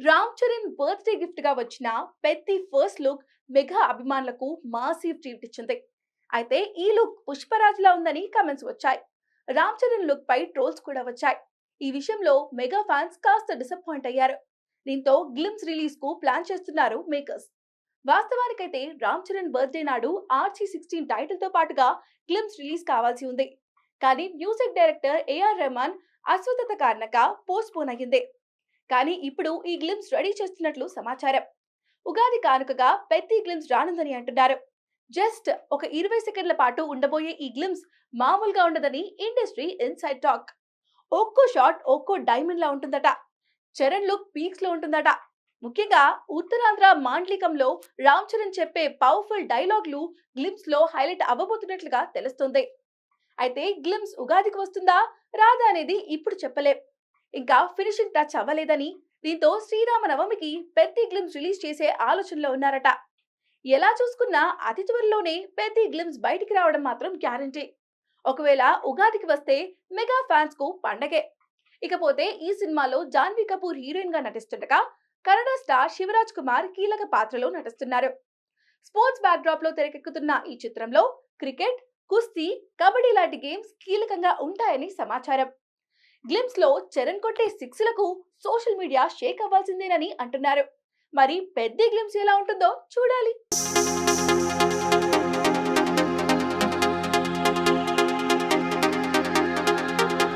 Ram Charan birthday gift గా వచ్చిన Peddi first look mega అభిమానులకు మాసివ్ ట్రీట్ ఇచ్చింది. అయితే ఈ లుక్ పుష్పరాజ్ లా ఉందని కమెంట్స్ వచ్చాయి. రామ్ చరణ్ లుక్ పై ట్రోల్స్ కూడా వచ్చాయి. ఈ విషయంలో మెగా ఫ్యాన్స్ కాస్త డిసప్పాయింట్ అయ్యారు. దీంతో గ్లిమ్స్ రిలీజ్ కు ప్లాన్ చేస్తున్నారు మేకర్స్. వాస్తవానికైతే రామ్ చరణ్ బర్త్డే నాడు RC16 టైటిల్ తో పాటుగా గ్లిమ్స్ రిలీజ్ కావాల్సి ఉంది. కానీ మ్యూజిక్ డైరెక్టర్ ఏఆర్ రెహమాన్ అస్వస్థత కారణంగా పోస్ట్ పోన్ అయ్యింది. కానీ ఇప్పుడు ఈ గ్లిమ్స్ రెడీ చేస్తున్నట్లు సమాచారం. ఉగాది కానుకగా పెద్ద గ్లిమ్స్ రానుందని అంటున్నారు. జస్ట్ ఒక 20 సెకండ్ల పాటు ఉండబోయే ఈ గ్లిమ్స్ మామూలుగా ఉండదని ఇండస్ట్రీ ఇన్సైడ్ టాక్. ఒక్కో షాట్ ఒక్కో డైమండ్ లా ఉంటుందట. చరణ్ లుక్ పీక్స్ లో ఉంటుందట. ముఖ్యంగా ఉత్తరాంధ్ర మాండ్లికంలో రామ్ చరణ్ చెప్పే పవర్ఫుల్ డైలాగ్లు గ్లిమ్స్ లో హైలైట్ అవ్వబోతున్నట్లుగా తెలుస్తుంది. అయితే గ్లిమ్స్ ఉగాదికి వస్తుందా రాదా అనేది ఇప్పుడు చెప్పలేం. ఇంకా ఫినిషింగ్ టచ్ అవ్వలేదని, దీంతో శ్రీరామనవమికి పెద్ద గ్లిమ్స్ రిలీజ్ చేసే ఆలోచనలో ఉన్నారట. ఎలా చూసుకున్నా అతి త్వరలోనే పెద్ద గ్లిమ్స్ బయటికి రావడం మాత్రం గ్యారంటీ. ఒకవేళ ఉగాదికి వస్తే మెగా ఫ్యాన్స్ కు పండగే. ఇకపోతే ఈ సినిమాలో జాన్వీ కపూర్ హీరోయిన్ గా నటిస్తుండగా కన్నడ స్టార్ శివరాజ్ కుమార్ కీలక పాత్రలో నటిస్తున్నారు. స్పోర్ట్స్ బ్యాక్డ్రాప్ లో తెరకెక్కుతున్న ఈ చిత్రంలో క్రికెట్, కుస్తీ, కబడ్డీ లాంటి గేమ్స్ కీలకంగా ఉంటాయని సమాచారం. గ్లిమ్స్ లో చరణ్ కొట్టే సిక్స్లకు సోషల్ మీడియా షేక్ అవ్వాల్సిందేనని అంటున్నారు. మరి పెద్ద గ్లిమ్స్ ఎలా ఉంటుందో చూడాలి.